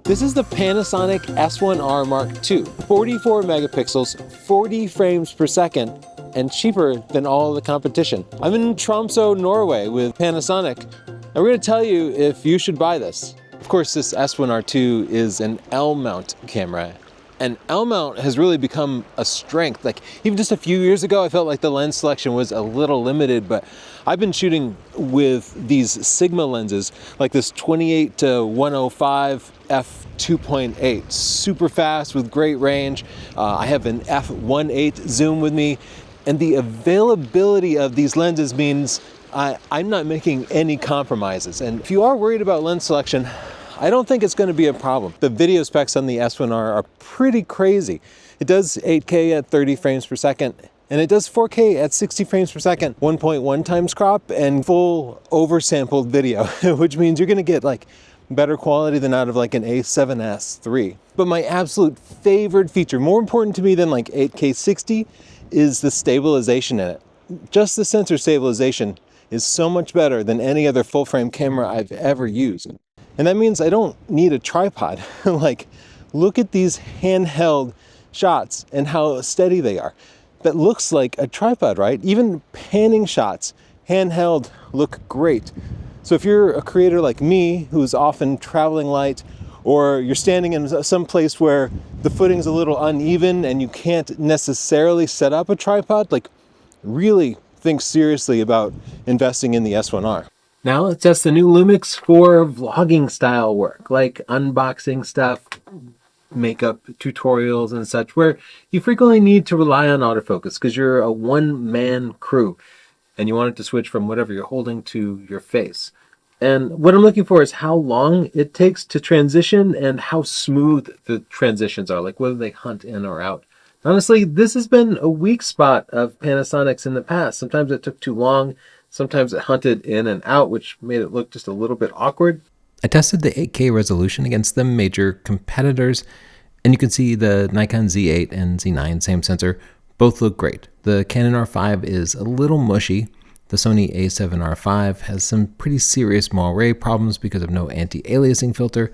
This is the Panasonic S1R II, 44 megapixels, 40 frames per second, and cheaper than all the competition. I'm in Tromsø, Norway with Panasonic, and we're going to tell you if you should buy this. Of course, this S1R II is an L-mount camera, and L-mount has really become a strength. Like, even just a few years ago, I felt like the lens selection was a little limited, but I've been shooting with these Sigma lenses, like this 28 to 105 f2.8, super fast with great range. I have an f1.8 zoom with me, and the availability of these lenses means I'm not making any compromises. And if you are worried about lens selection, I don't think it's going to be a problem. The video specs on the S1R are pretty crazy. It does 8K at 30 frames per second, and it does 4K at 60 frames per second, 1.1 times crop, and full oversampled video, which means you're going to get like better quality than out of like an A7S III. But my absolute favorite feature, more important to me than like 8K 60, is the stabilization in it. Just the sensor stabilization is so much better than any other full frame camera I've ever used. And that means I don't need a tripod. Like, look at these handheld shots and how steady they are. That looks like a tripod, right? Even panning shots, handheld, look great. So if you're a creator like me, who's often traveling light, or you're standing in some place where the footing's a little uneven and you can't necessarily set up a tripod, like, really think seriously about investing in the S1R. Now let's test the new Lumix for vlogging style work, like unboxing stuff, makeup tutorials and such, where you frequently need to rely on autofocus because you're a one-man crew and you want it to switch from whatever you're holding to your face. And what I'm looking for is how long it takes to transition and how smooth the transitions are, like whether they hunt in or out. Honestly, this has been a weak spot of Panasonic's in the past. Sometimes it took too long. Sometimes it hunted in and out, which made it look just a little bit awkward. I tested the 8K resolution against the major competitors, and you can see the Nikon Z8 and Z9, same sensor, both look great. The Canon R5 is a little mushy. The Sony A7R V has some pretty serious Moiré problems because of no anti-aliasing filter,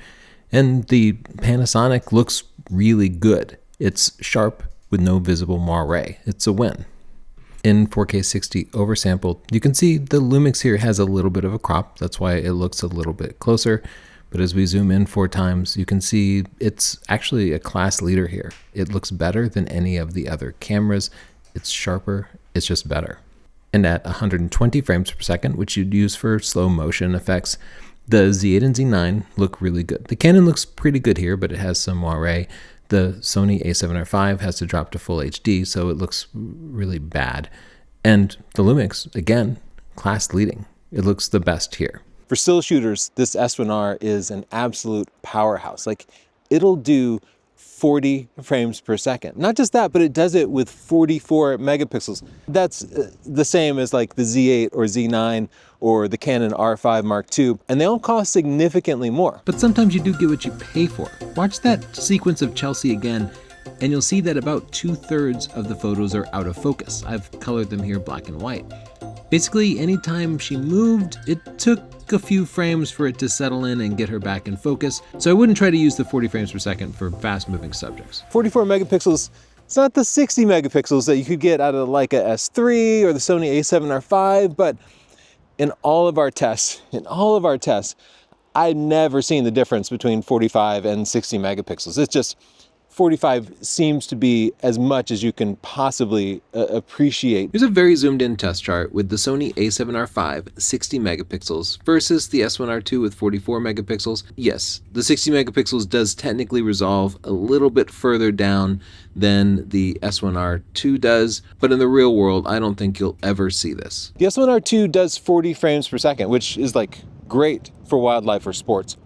and the Panasonic looks really good. It's sharp with no visible Moiré. It's a win. In 4K 60 oversampled, you can see the Lumix here has a little bit of a crop. That's why it looks a little bit closer. But as we zoom in 4 times, you can see it's actually a class leader here. It looks better than any of the other cameras. It's sharper. It's just better. And at 120 frames per second, which you'd use for slow motion effects, the Z8 and Z9 look really good. The Canon looks pretty good here, but it has some moiré. The Sony A7R V has to drop to full HD, so it looks really bad. And the Lumix, again, class leading. It looks the best here. For still shooters, this S1R is an absolute powerhouse. Like, it'll do 40 frames per second. Not just that, but it does it with 44 megapixels. That's the same as like the Z8 or Z9 or the Canon R5 Mark II, and they all cost significantly more. But sometimes you do get what you pay for. Watch that sequence of Chelsea again, and you'll see that about 2/3 of the photos are out of focus. I've colored them here black and white. Basically, anytime she moved, it took a few frames for it to settle in and get her back in focus, so I wouldn't try to use the 40 frames per second for fast-moving subjects. 44 megapixels, it's not the 60 megapixels that you could get out of the Leica S3 or the Sony A7R V, but in all of our tests, I've never seen the difference between 45 and 60 megapixels. It's just 45 seems to be as much as you can possibly appreciate. Here's a very zoomed in test chart with the Sony A7R V 60 megapixels versus the S1R II with 44 megapixels. Yes, the 60 megapixels does technically resolve a little bit further down than the S1R II does, but in the real world, I don't think you'll ever see this. The S1R II does 40 frames per second, which is like great for wildlife or sports.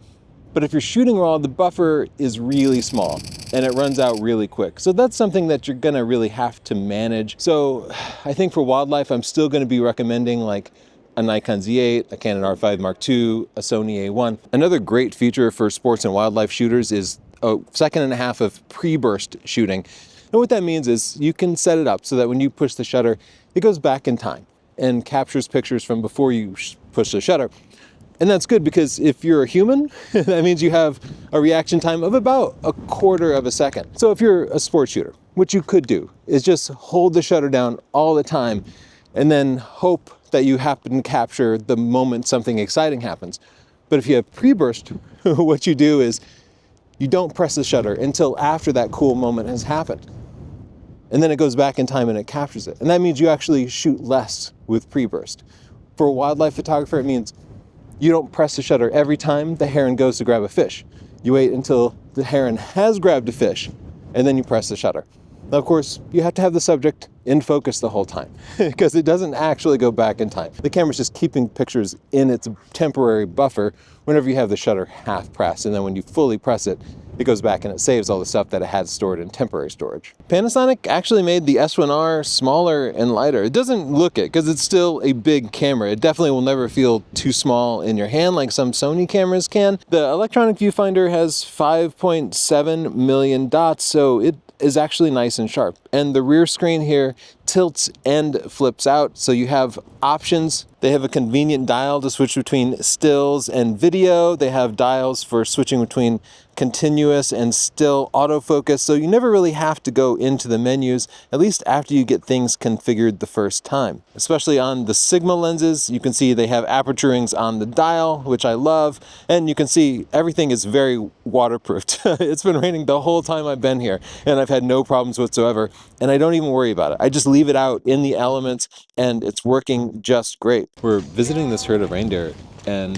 But if you're shooting raw, the buffer is really small and it runs out really quick. So that's something that you're gonna really have to manage. So I think for wildlife, I'm still gonna be recommending like a Nikon Z8, a Canon R5 Mark II, a Sony A1. Another great feature for sports and wildlife shooters is a second and a half of pre-burst shooting. And what that means is you can set it up so that when you push the shutter, it goes back in time and captures pictures from before you push the shutter. And that's good because if you're a human, that means you have a reaction time of about 1/4 of a second. So if you're a sports shooter, what you could do is just hold the shutter down all the time and then hope that you happen to capture the moment something exciting happens. But if you have pre-burst, what you do is you don't press the shutter until after that cool moment has happened. And then it goes back in time and it captures it. And that means you actually shoot less with pre-burst. For a wildlife photographer, it means you don't press the shutter every time the heron goes to grab a fish. You wait until the heron has grabbed a fish, and then you press the shutter. Now, of course, you have to have the subject in focus the whole time, because it doesn't actually go back in time. The camera's just keeping pictures in its temporary buffer whenever you have the shutter half pressed, and then when you fully press it, it goes back and it saves all the stuff that it had stored in temporary storage. Panasonic actually made the S1R smaller and lighter. It doesn't look it because it's still a big camera. It definitely will never feel too small in your hand like some Sony cameras can. The electronic viewfinder has 5.7 million dots, so it is actually nice and sharp. And the rear screen here tilts and flips out, so you have options. They have a convenient dial to switch between stills and video. They have dials for switching between continuous and still autofocus, so you never really have to go into the menus, at least after you get things configured the first time. Especially on the Sigma lenses, you can see they have aperture rings on the dial, which I love, and you can see everything is very waterproofed. It's been raining the whole time I've been here, and I've had no problems whatsoever, and I don't even worry about it. I just leave it out in the elements, and it's working just great. We're visiting this herd of reindeer, and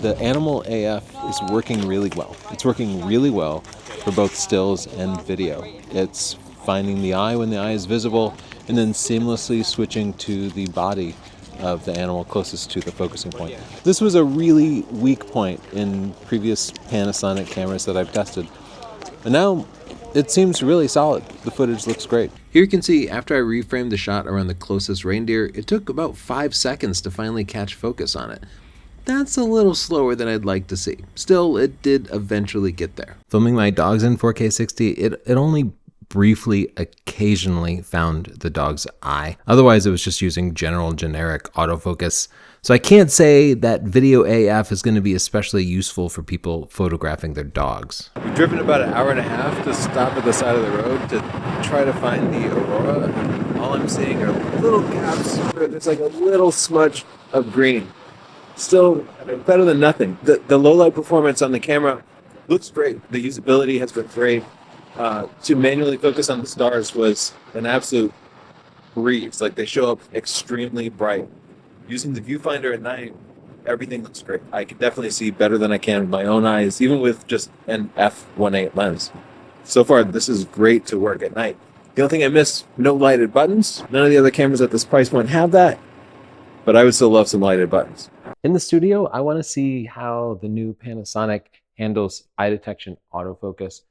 the Animal AF is working really well. It's working really well for both stills and video. It's finding the eye when the eye is visible and then seamlessly switching to the body of the animal closest to the focusing point. This was a really weak point in previous Panasonic cameras that I've tested. And now it seems really solid. The footage looks great. Here you can see after I reframed the shot around the closest reindeer, it took about 5 seconds to finally catch focus on it. That's a little slower than I'd like to see. Still, it did eventually get there. Filming my dogs in 4K 60, it only briefly occasionally found the dog's eye. Otherwise, it was just using generic autofocus. So I can't say that video AF is going to be especially useful for people photographing their dogs. We've driven about an hour and a half to stop at the side of the road to try to find the aurora. And all I'm seeing are little gaps where there's like a little smudge of green. Still better than nothing. The low light performance on the camera looks great. The usability has been great. To manually focus on the stars was an absolute breeze. Like, they show up extremely bright. Using the viewfinder at night, everything looks great. I can definitely see better than I can with my own eyes, even with just an f1.8 lens. So far, this is great to work at night. The only thing I miss, no lighted buttons. None of the other cameras at this price point have that, but I would still love some lighted buttons. In the studio, I want to see how the new Panasonic handles eye detection autofocus,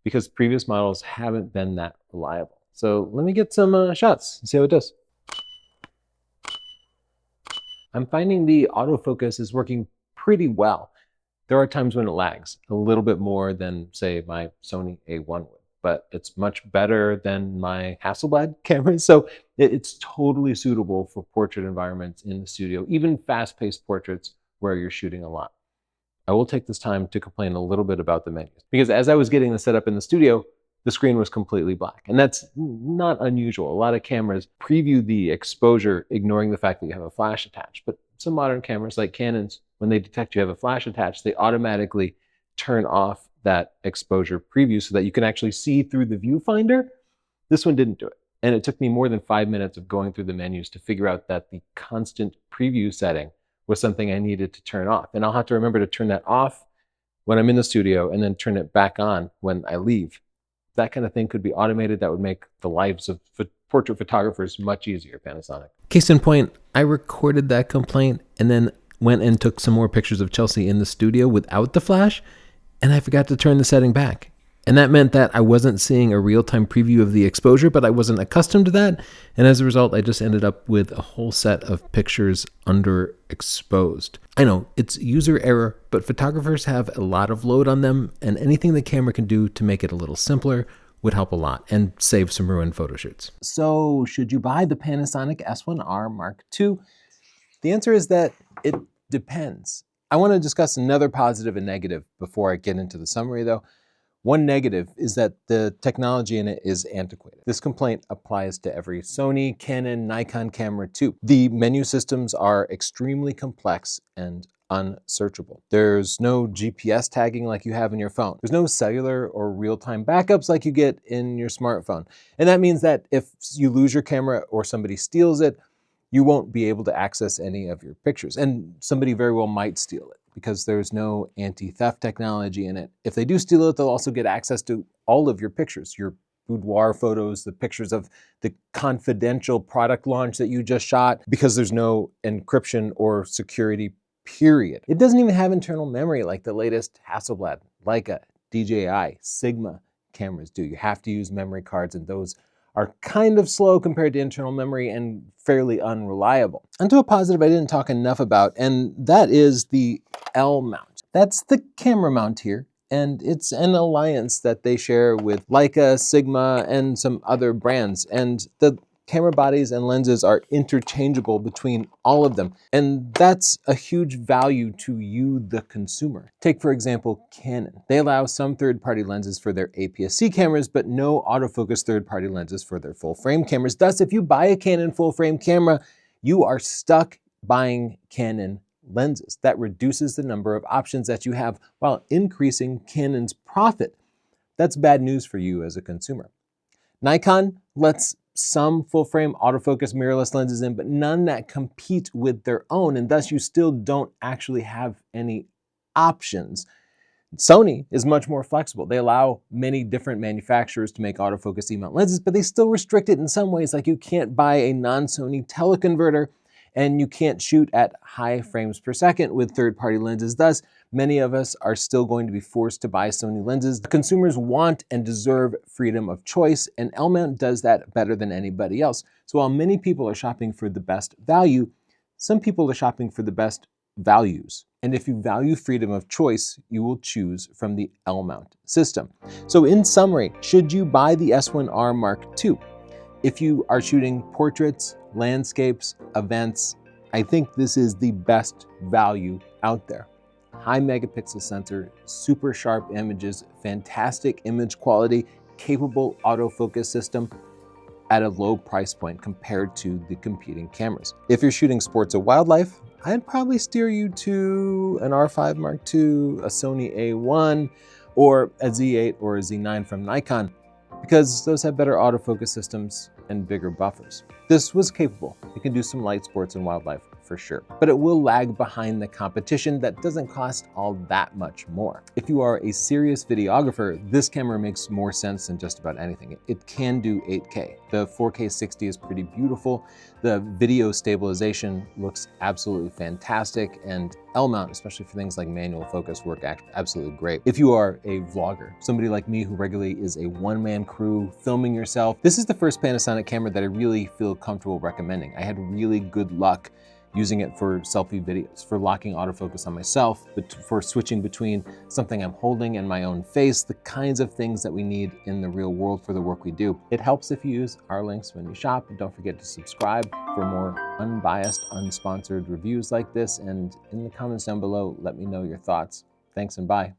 because previous models haven't been that reliable. So let me get some shots and see how it does. I'm finding the autofocus is working pretty well. There are times when it lags a little bit more than, say, my Sony A1 would, but it's much better than my Hasselblad cameras. So it's totally suitable for portrait environments in the studio, even fast-paced portraits where you're shooting a lot. I will take this time to complain a little bit about the menus, because as I was getting the setup in the studio, the screen was completely black. And that's not unusual. A lot of cameras preview the exposure, ignoring the fact that you have a flash attached. But some modern cameras like Canon's, when they detect you have a flash attached, they automatically turn off that exposure preview so that you can actually see through the viewfinder. This one didn't do it. And it took me more than 5 minutes of going through the menus to figure out that the constant preview setting was something I needed to turn off. And I'll have to remember to turn that off when I'm in the studio and then turn it back on when I leave. That kind of thing could be automated. That would make the lives of portrait photographers much easier, Panasonic. Case in point, I recorded that complaint and then went and took some more pictures of Chelsea in the studio without the flash, and I forgot to turn the setting back. And that meant that I wasn't seeing a real-time preview of the exposure, but I wasn't accustomed to that. And as a result, I just ended up with a whole set of pictures underexposed. I know, it's user error, but photographers have a lot of load on them, and anything the camera can do to make it a little simpler would help a lot and save some ruined photo shoots. So should you buy the Panasonic S1R Mark II? The answer is that it depends. I want to discuss another positive and negative before I get into the summary though. One negative is that the technology in it is antiquated. This complaint applies to every Sony, Canon, Nikon camera too. The menu systems are extremely complex and unsearchable. There's no GPS tagging like you have in your phone. There's no cellular or real-time backups like you get in your smartphone. And that means that if you lose your camera or somebody steals it, you won't be able to access any of your pictures. And somebody very well might steal it because there's no anti-theft technology in it. If they do steal it, they'll also get access to all of your pictures, your boudoir photos, the pictures of the confidential product launch that you just shot, because there's no encryption or security, period. It doesn't even have internal memory like the latest Hasselblad, Leica, DJI, Sigma cameras do. You have to use memory cards, and those are kind of slow compared to internal memory and fairly unreliable. Onto a positive I didn't talk enough about, and that is the L mount. That's the camera mount here, and it's an alliance that they share with Leica, Sigma, and some other brands. And the camera bodies and lenses are interchangeable between all of them. And that's a huge value to you, the consumer. Take, for example, Canon. They allow some third-party lenses for their APS-C cameras, but no autofocus third-party lenses for their full-frame cameras. Thus, if you buy a Canon full-frame camera, you are stuck buying Canon lenses. That reduces the number of options that you have while increasing Canon's profit. That's bad news for you as a consumer. Nikon lets some full-frame autofocus mirrorless lenses in, but none that compete with their own, and thus you still don't actually have any options. Sony is much more flexible. They allow many different manufacturers to make autofocus E-mount lenses, but they still restrict it in some ways, like you can't buy a non-Sony teleconverter, and you can't shoot at high frames per second with third-party lenses. Thus, many of us are still going to be forced to buy Sony lenses. The consumers want and deserve freedom of choice, and L-mount does that better than anybody else. So while many people are shopping for the best value, some people are shopping for the best values. And if you value freedom of choice, you will choose from the L-mount system. So in summary, should you buy the S1R Mark II? If you are shooting portraits, landscapes, events, I think this is the best value out there. High megapixel sensor, super sharp images, fantastic image quality, capable autofocus system at a low price point compared to the competing cameras. If you're shooting sports or wildlife, I'd probably steer you to an R5 Mark II, a Sony A1, or a Z8 or a Z9 from Nikon, because those have better autofocus systems and bigger buffers. This was capable. It can do some light sports and wildlife for sure, but it will lag behind the competition that doesn't cost all that much more. If you are a serious videographer, this camera makes more sense than just about anything. It can do 8K. The 4K 60 is pretty beautiful. The video stabilization looks absolutely fantastic, and L-mount, especially for things like manual focus, work absolutely great. If you are a vlogger, somebody like me who regularly is a one-man crew filming yourself, this is the first Panasonic camera that I really feel comfortable recommending. I had really good luck using it for selfie videos, for locking autofocus on myself, but for switching between something I'm holding and my own face, the kinds of things that we need in the real world for the work we do. It helps if you use our links when you shop, and don't forget to subscribe for more unbiased, unsponsored reviews like this, and in the comments down below, let me know your thoughts. Thanks and bye.